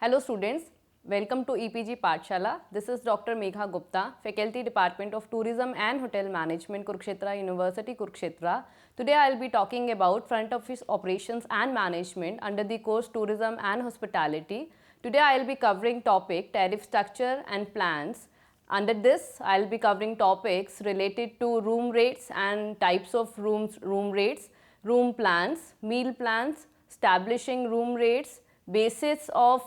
Hello students, welcome to EPG Pathshala. This is Dr. Megha Gupta, Faculty Department of Tourism and Hotel Management, Kurukshetra University, Kurukshetra. Today I will be talking about front office operations and management under the course Tourism and Hospitality. Today I will be covering topic tariff structure and plans. Under this, I will be covering topics related to room rates and types of room rates, room plans, meal plans, establishing room rates, basis of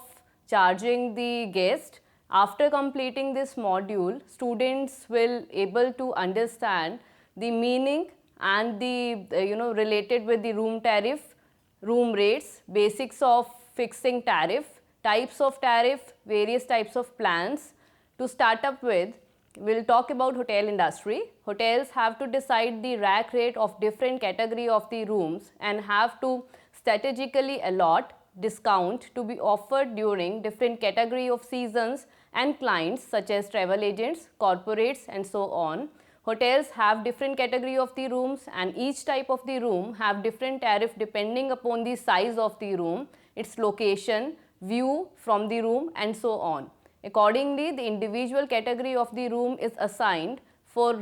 charging the guest. After completing this module, students will able to understand the meaning and the related with the room tariff, room rates, basics of fixing tariff, types of tariff, various types of plans. To start up with, we'll talk about hotel industry. Hotels have to decide the rack rate of different category of the rooms and have to strategically allot discount to be offered during different category of seasons and clients such as travel agents, corporates and so on. Hotels have different category of the rooms and each type of the room have different tariff depending upon the size of the room, its location, view from the room and so on. Accordingly, the individual category of the room is assigned for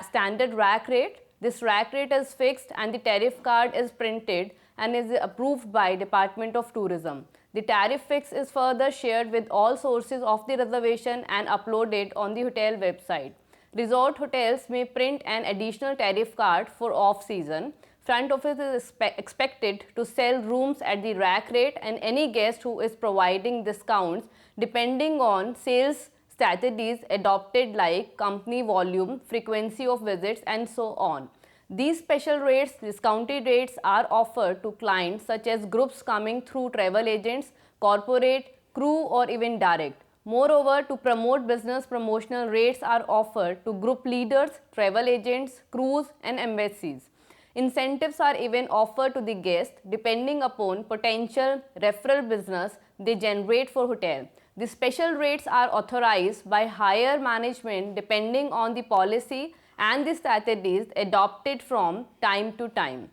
standard rack rate. This rack rate is fixed and the tariff card is printed and is approved by Department of Tourism. The tariff fix is further shared with all sources of the reservation and uploaded on the hotel website. Resort hotels may print an additional tariff card for off-season. Front office is expected to sell rooms at the rack rate and any guest who is providing discounts depending on sales strategies adopted like company volume, frequency of visits and so on. These special rates, discounted rates are offered to clients such as groups coming through travel agents, corporate, crew or even direct. Moreover, to promote business, promotional rates are offered to group leaders, travel agents, crews and embassies. Incentives are even offered to the guest depending upon potential referral business they generate for hotel. The special rates are authorized by higher management depending on the policy and the strategies adopted from time to time.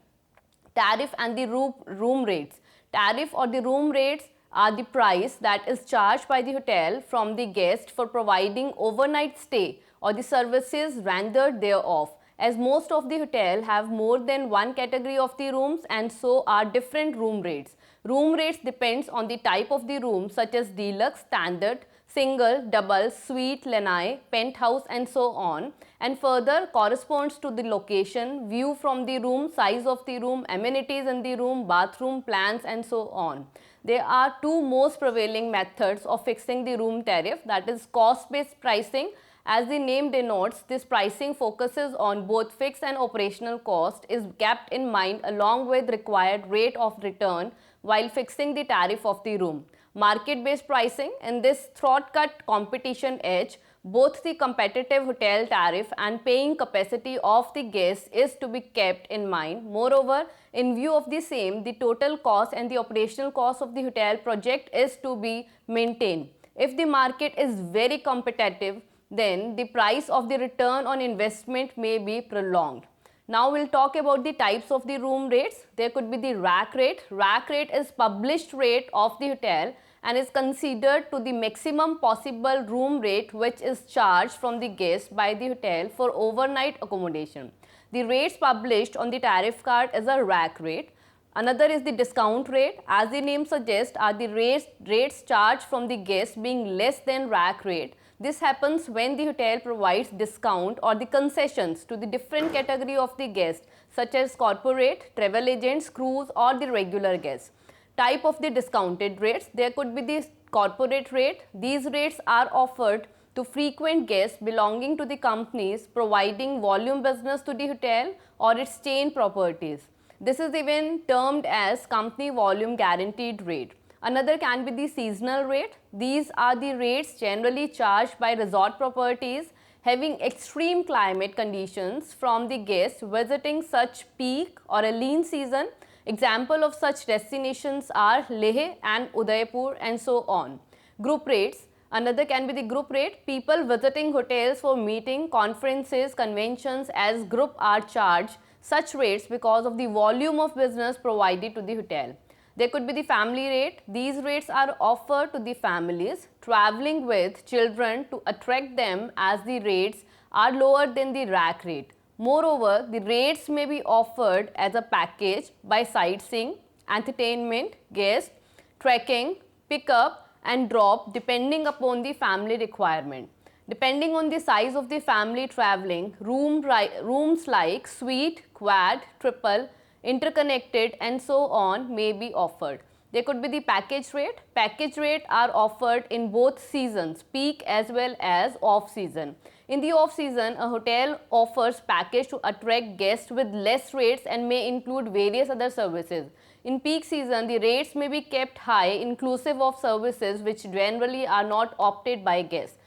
Tariff and the room rates. Tariff or the room rates are the price that is charged by the hotel from the guest for providing overnight stay or the services rendered thereof. As most of the hotel have more than one category of the rooms and so are different room rates. Room rates depends on the type of the room such as deluxe, standard, single, double, suite, lanai, penthouse and so on, and further corresponds to the location, view from the room, size of the room, amenities in the room, bathroom, plans and so on. There are two most prevailing methods of fixing the room tariff, that is cost-based pricing. As the name denotes, this pricing focuses on both fixed and operational cost is kept in mind along with required rate of return while fixing the tariff of the room. Market-based pricing, in this throat-cut competition edge, both the competitive hotel tariff and paying capacity of the guests is to be kept in mind. Moreover, in view of the same, the total cost and the operational cost of the hotel project is to be maintained. If the market is very competitive, then the price of the return on investment may be prolonged. Now we'll talk about the types of the room rates. There could be the rack rate. Rack rate is published rate of the hotel and is considered to the maximum possible room rate which is charged from the guest by the hotel for overnight accommodation. The rates published on the tariff card is a rack rate. Another is the discount rate. As the name suggests, are the rates charged from the guest being less than rack rate. This happens when the hotel provides discount or the concessions to the different category of the guests such as corporate, travel agents, crews or the regular guests. Type of the discounted rates. There could be the corporate rate. These rates are offered to frequent guests belonging to the companies providing volume business to the hotel or its chain properties. This is even termed as company volume guaranteed rate. Another can be the seasonal rate. These are the rates generally charged by resort properties having extreme climate conditions from the guests visiting such peak or a lean season. Example of such destinations are Leh and Udaipur and so on. Group rates. Another can be the group rate. People visiting hotels for meeting, conferences, conventions as group are charged such rates because of the volume of business provided to the hotel. There could be the family rate. These rates are offered to the families traveling with children to attract them, as the rates are lower than the rack rate. Moreover, the rates may be offered as a package by sightseeing, entertainment, guest, trekking, pickup and drop depending upon the family requirement. Depending on the size of the family traveling, rooms like suite, quad, triple, interconnected and so on may be offered. There could be the package rate. Package rate are offered in both seasons, peak as well as off season. In the off season, a hotel offers package to attract guests with less rates and may include various other services. In peak season, the rates may be kept high inclusive of services which generally are not opted by guests.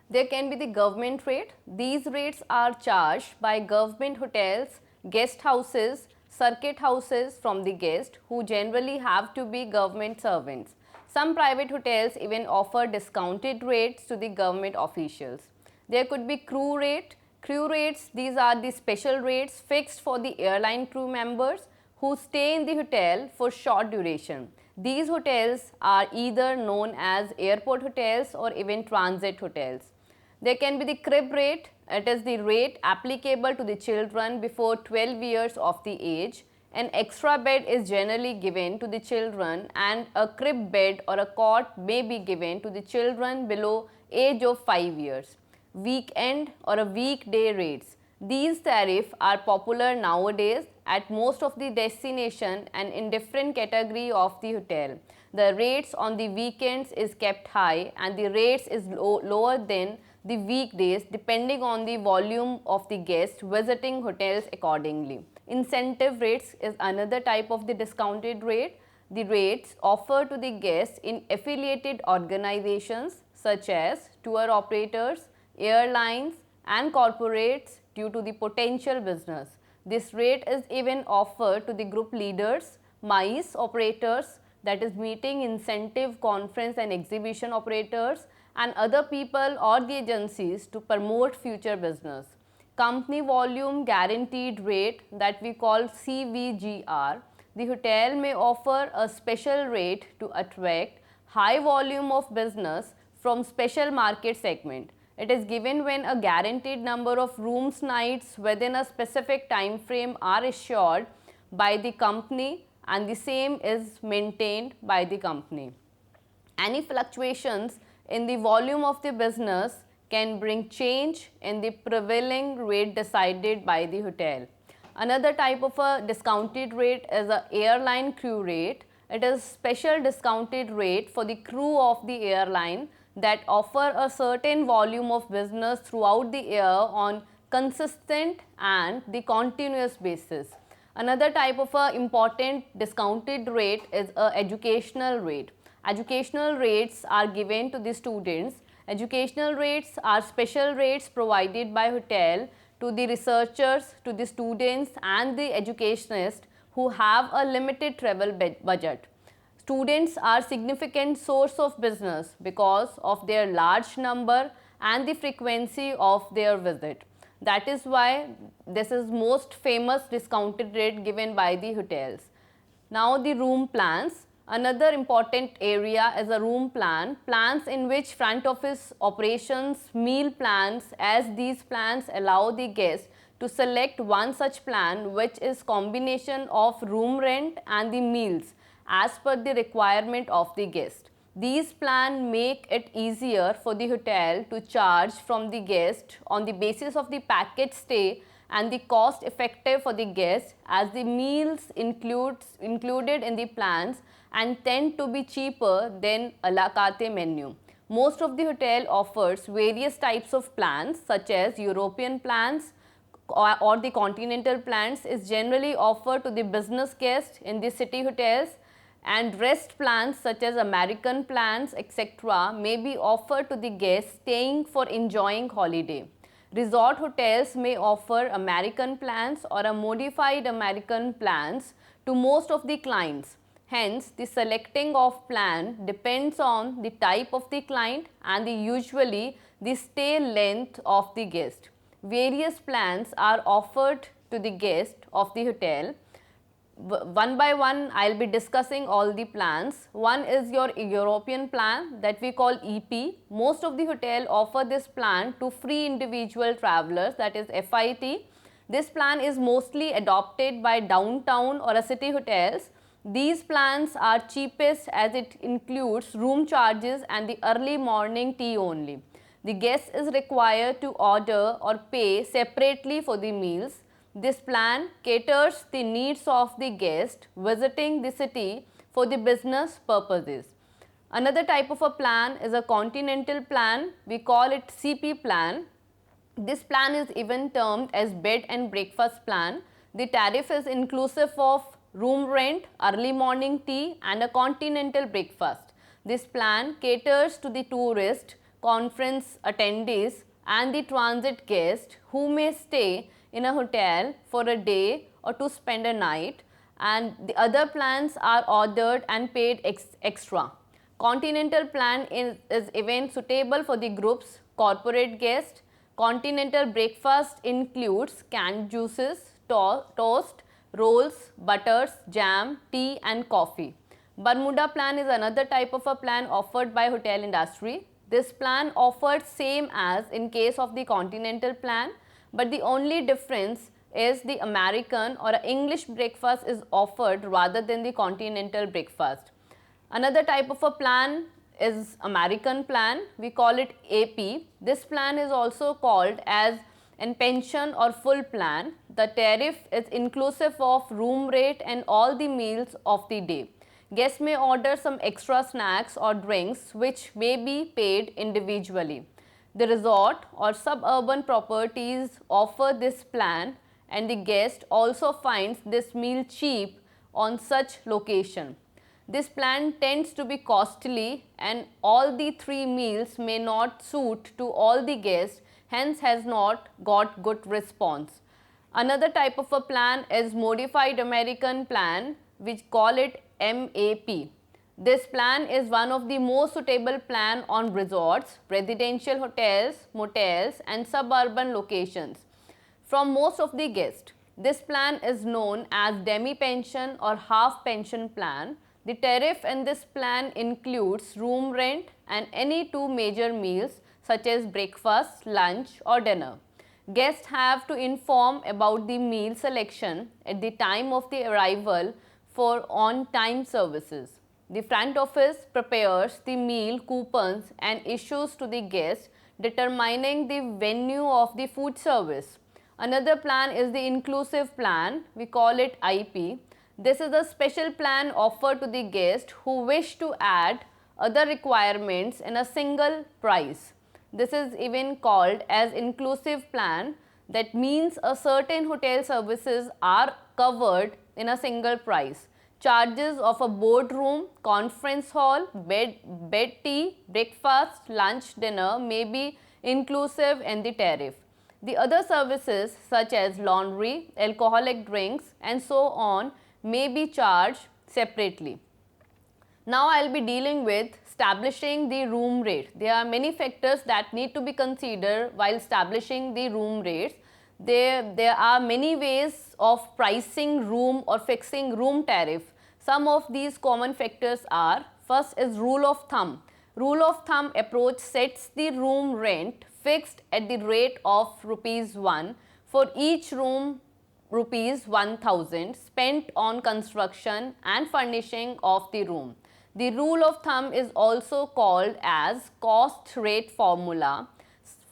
There can be the government rate. These rates are charged by government hotels, guest houses, circuit houses from the guests who generally have to be government servants. Some private hotels even offer discounted rates to the government officials. There could be crew rate. Crew rates, these are the special rates fixed for the airline crew members who stay in the hotel for short duration. These hotels are either known as airport hotels or even transit hotels. There can be the crib rate. It is the rate applicable to the children before 12 years of the age. An extra bed is generally given to the children and a crib bed or a cot may be given to the children below age of 5 years. Weekend or a weekday rates. These tariffs are popular nowadays at most of the destination and in different category of the hotel. The rates on the weekends is kept high and the rates is lower than the weekdays depending on the volume of the guests visiting hotels accordingly. Incentive rates is another type of the discounted rate. The rates offered to the guests in affiliated organizations such as tour operators, airlines and corporates due to the potential business. This rate is even offered to the group leaders, MICE operators, that is meeting, incentive, conference and exhibition operators and other people or the agencies to promote future business. Company volume guaranteed rate, that we call CVGR. The hotel may offer a special rate to attract high volume of business from special market segment. It is given when a guaranteed number of rooms nights within a specific time frame are assured by the company and the same is maintained by the company. Any fluctuations in the volume of the business can bring change in the prevailing rate decided by the hotel. Another type of a discounted rate is a airline crew rate. It is special discounted rate for the crew of the airline that offer a certain volume of business throughout the year on consistent and the continuous basis. Another type of a important discounted rate is a educational rate. Educational rates are given to the students. Educational rates are special rates provided by hotel to the researchers, to the students and the educationists who have a limited travel budget. Students are significant source of business because of their large number and the frequency of their visit. That is why this is most famous discounted rate given by the hotels. Now the room plans. Another important area is a room plan. Plans in which front office operations, meal plans, as these plans allow the guest to select one such plan which is combination of room rent and the meals as per the requirement of the guest. These plans make it easier for the hotel to charge from the guest on the basis of the package stay and the cost effective for the guest, as the meals included in the plans and tend to be cheaper than a la carte menu. Most of the hotel offers various types of plans such as European plans or the continental plans is generally offered to the business guests in the city hotels, and rest plans such as American plans etc. may be offered to the guests staying for enjoying holiday. Resort hotels may offer American plans or a modified American plans to most of the clients. Hence, the selecting of plan depends on the type of the client and usually the stay length of the guest. Various plans are offered to the guest of the hotel. One by one I'll be discussing all the plans. One is your European plan that we call EP. Most of the hotel offer this plan to free individual travelers, that is FIT. This plan is mostly adopted by downtown or a city hotels. These plans are cheapest as it includes room charges and the early morning tea only. The guest is required to order or pay separately for the meals. This plan caters the needs of the guest visiting the city for the business purposes. Another type of a plan is a continental plan. We call it CP plan. This plan is even termed as bed and breakfast plan. The tariff is inclusive of room rent, early morning tea and a continental breakfast. This plan caters to the tourist, conference attendees and the transit guests who may stay in a hotel for a day or to spend a night, and the other plans are ordered and paid extra. Continental plan is even suitable for the groups, corporate guests. Continental breakfast includes canned juices, toast, rolls, butters, jam, tea and coffee. Bermuda plan is another type of a plan offered by hotel industry. This plan offered same as in case of the continental plan, but the only difference is the American or English breakfast is offered rather than the continental breakfast. Another type of a plan is American plan. We call it AP. This plan is also called as an pension or full plan. The tariff is inclusive of room rate and all the meals of the day. Guests may order some extra snacks or drinks which may be paid individually. The resort or suburban properties offer this plan and the guest also finds this meal cheap on such location. This plan tends to be costly and all the three meals may not suit to all the guests, hence has not got good response. Another type of a plan is modified American plan, which call it MAP. This plan is one of the most suitable plan on resorts, residential hotels, motels and suburban locations. From most of the guests, this plan is known as demi-pension or half-pension plan. The tariff in this plan includes room rent and any two major meals such as breakfast, lunch or dinner. Guests have to inform about the meal selection at the time of the arrival for on-time services. The front office prepares the meal coupons and issues to the guests determining the venue of the food service. Another plan is the inclusive plan. We call it IP. This is a special plan offered to the guest who wish to add other requirements in a single price. This is even called as inclusive plan. That means a certain hotel services are covered in a single price. Charges of a boardroom, conference hall, bed tea, breakfast, lunch, dinner may be inclusive in the tariff. The other services such as laundry, alcoholic drinks and so on may be charged separately. Now I will be dealing with establishing the room rate. There are many factors that need to be considered while establishing the room rates. There are many ways of pricing room or fixing room tariff. Some of these common factors are: first is rule of thumb. Rule of thumb approach sets the room rent fixed at the rate of ₹1 for each room ₹1,000 spent on construction and furnishing of the room. The rule of thumb is also called as cost rate formula.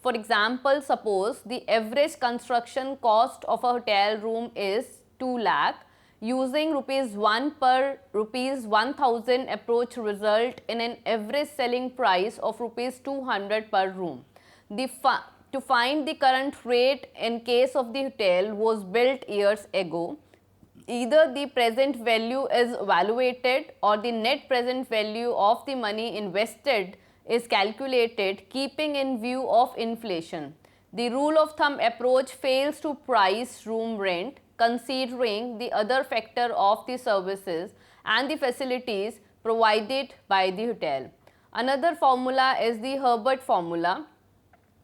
For example, suppose the average construction cost of a hotel room is 2 lakh. Using ₹1 per ₹1,000 approach result in an average selling price of ₹200 per room. To find the current rate in case of the hotel was built years ago, either the present value is evaluated or the net present value of the money invested is calculated keeping in view of inflation. The rule of thumb approach fails to price room rent considering the other factor of the services and the facilities provided by the hotel. Another formula is the Herbert formula.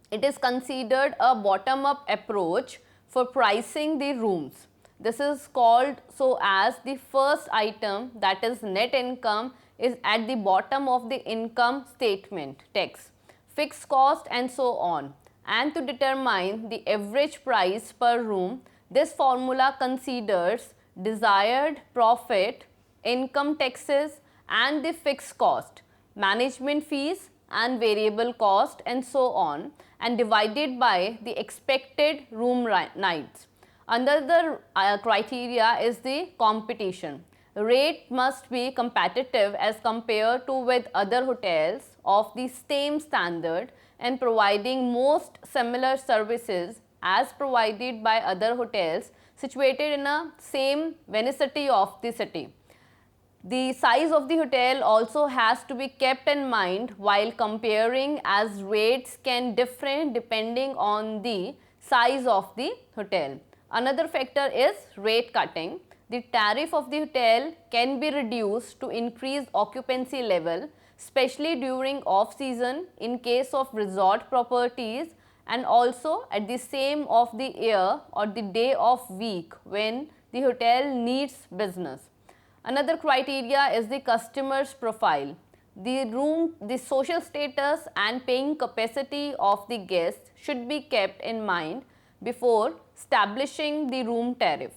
It is considered a bottom-up approach for pricing the rooms. This is called so as the first item, that is net income, is at the bottom of the income statement text, fixed cost and so on. And to determine the average price per room, this formula considers desired profit, income taxes and the fixed cost, management fees and variable cost and so on, and divided by the expected room nights. Another criteria is the competition. Rate must be competitive as compared to with other hotels of the same standard and providing most similar services as provided by other hotels situated in a same vicinity of the city. The size of the hotel also has to be kept in mind while comparing, as rates can differ depending on the size of the hotel. Another factor is rate cutting. The tariff of the hotel can be reduced to increase occupancy level, especially during off season in case of resort properties, and also at the same of the year or the day of week when the hotel needs business. Another criteria is the customer's profile. The social status and paying capacity of the guest should be kept in mind before establishing the room tariff.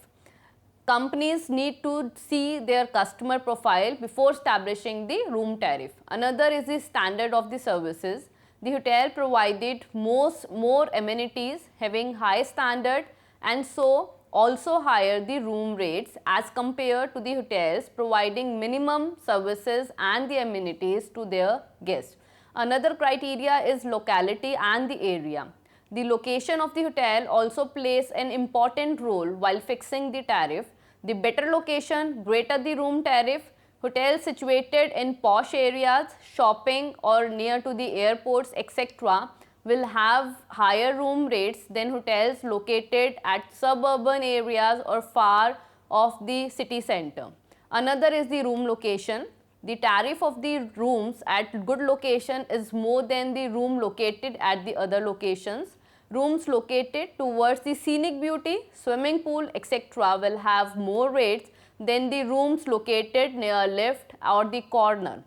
Companies need to see their customer profile before establishing the room tariff. Another is the standard of the services. The hotel provided more amenities having high standard, and so also higher the room rates as compared to the hotels providing minimum services and the amenities to their guests. Another criteria is locality and the area. The location of the hotel also plays an important role while fixing the tariff. The better location, greater the room tariff. Hotels situated in posh areas, shopping or near to the airports, etc. will have higher room rates than hotels located at suburban areas or far off the city center. Another is the room location. The tariff of the rooms at good location is more than the room located at the other locations. Rooms located towards the scenic beauty, swimming pool, etc. will have more rates than the rooms located near lift or the corner.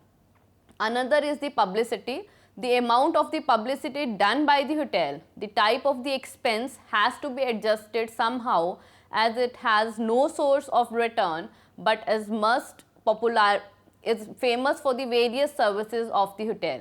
Another is the publicity. The amount of the publicity done by the hotel, the type of the expense has to be adjusted somehow, as it has no source of return but is famous for the various services of the hotel.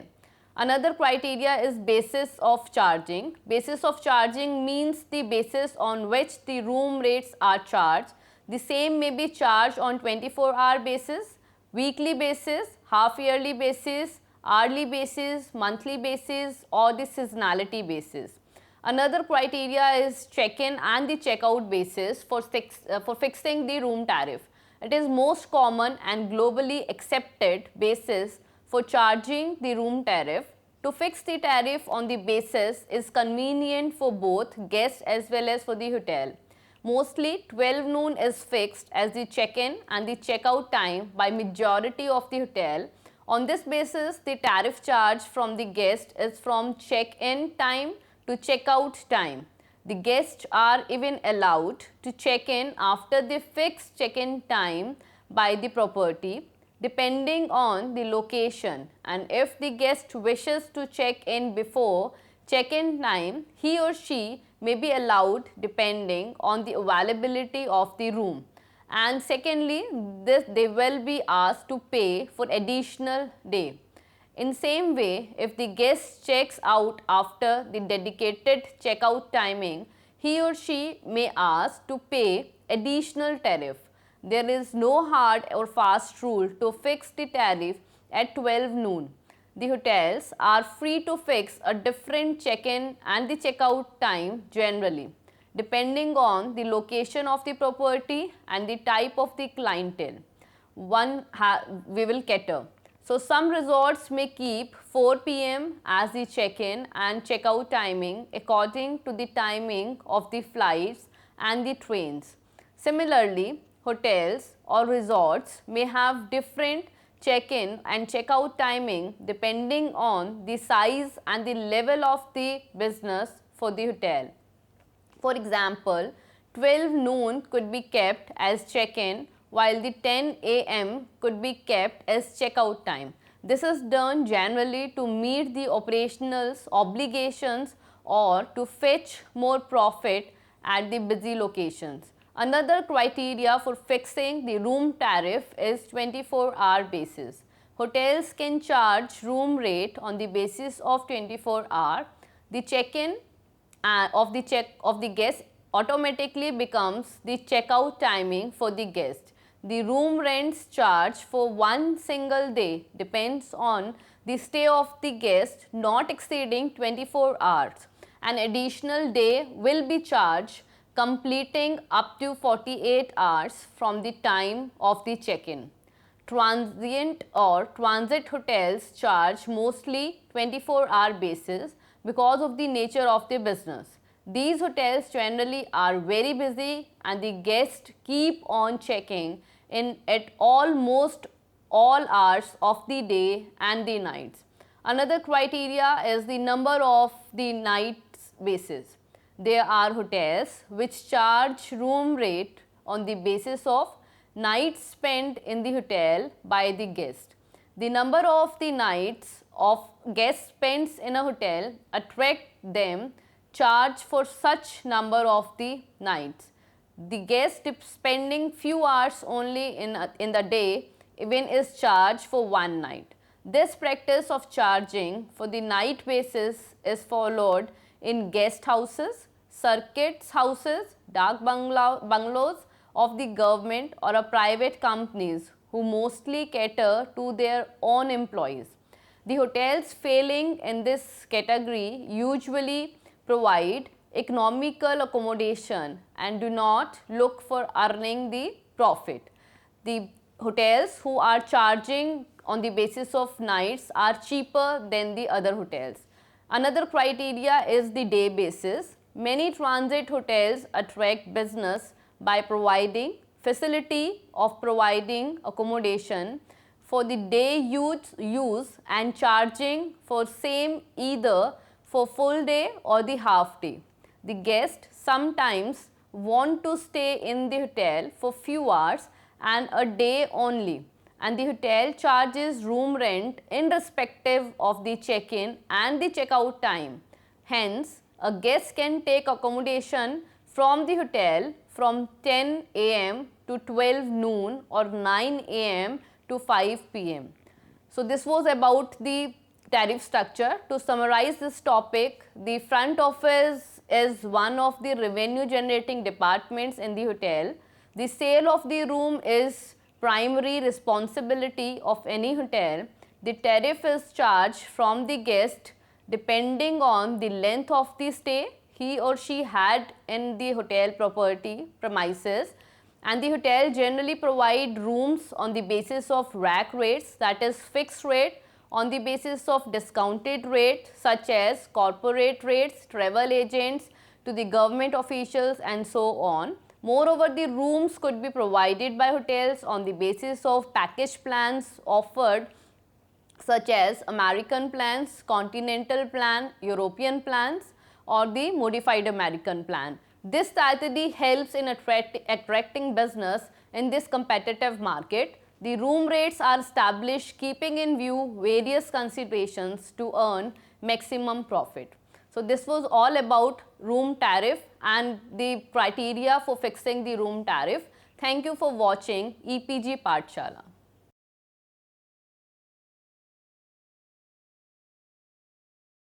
Another criteria is basis of charging. Basis of charging means the basis on which the room rates are charged. The same may be charged on 24-hour basis, weekly basis, half yearly basis, hourly basis, monthly basis or the seasonality basis. Another criteria is check-in and the check-out basis for fixing the room tariff. It is most common and globally accepted basis for charging the room tariff. To fix the tariff on the basis is convenient for both guests as well as for the hotel. Mostly 12 noon is fixed as the check-in and the check-out time by majority of the hotel. On this basis, the tariff charge from the guest is from check-in time to check-out time. The guests are even allowed to check in after the fixed check-in time by the property, depending on the location, and if the guest wishes to check in before check-in time, he or she may be allowed depending on the availability of the room. And secondly, they will be asked to pay for additional day. In same way, if the guest checks out after the dedicated checkout timing, he or she may ask to pay additional tariff. There is no hard or fast rule to fix the tariff at 12 noon. The hotels are free to fix a different check-in and the check-out time generally, depending on the location of the property and the type of the clientele we will cater. So, some resorts may keep 4 p.m. as the check-in and check-out timing according to the timing of the flights and the trains. Similarly, hotels or resorts may have different check-in and check-out timing depending on the size and the level of the business for the hotel. For example, 12 noon could be kept as check-in, while the 10 a.m. could be kept as checkout time. This is done generally to meet the operational obligations or to fetch more profit at the busy locations. Another criteria for fixing the room tariff is 24-hour basis. Hotels can charge room rate on the basis of 24-hour. The check-in of the guest automatically becomes the checkout timing for the guest. The room rents charged for one single day depends on the stay of the guest not exceeding 24 hours. An additional day will be charged completing up to 48 hours from the time of the check-in. Transient or transit hotels charge mostly 24-hour basis because of the nature of the business. These hotels generally are very busy and the guests keep on checking in at almost all hours of the day and the nights. Another criteria is the number of the nights basis. There are hotels which charge room rate on the basis of nights spent in the hotel by the guest. The number of the nights of guest spends in a hotel attract them charge for such number of the nights. The guest spending few hours only in the day even is charged for one night. This practice of charging for the night basis is followed in guest houses, circuits houses, dark bungalows of the government or a private companies who mostly cater to their own employees. The hotels failing in this category usually provide economical accommodation and do not look for earning the profit. The hotels who are charging on the basis of nights are cheaper than the other hotels. Another criteria is the day basis. Many transit hotels attract business by providing facility of providing accommodation for the day use and charging for same either for full day or the half day. The guests sometimes want to stay in the hotel for few hours and a day only, and the hotel charges room rent irrespective of the check-in and the check-out time. Hence, a guest can take accommodation from the hotel from 10 a.m. to 12 noon or 9 a.m. to 5 p.m. So, this was about the tariff structure. To summarize this topic, the front office is one of the revenue generating departments in the hotel. The sale of the room is primary responsibility of any hotel. The tariff is charged from the guest depending on the length of the stay he or she had in the hotel property premises, and the hotel generally provide rooms on the basis of rack rates, that is fixed rate, on the basis of discounted rate such as corporate rates, travel agents, to the government officials and so on. Moreover, the rooms could be provided by hotels on the basis of package plans offered such as American plans, continental plan, European plans or the modified American plan. This strategy helps in attracting business in this competitive market. The room rates are established keeping in view various considerations to earn maximum profit. So, this was all about room tariff and the criteria for fixing the room tariff. Thank you for watching EPG Pathshala.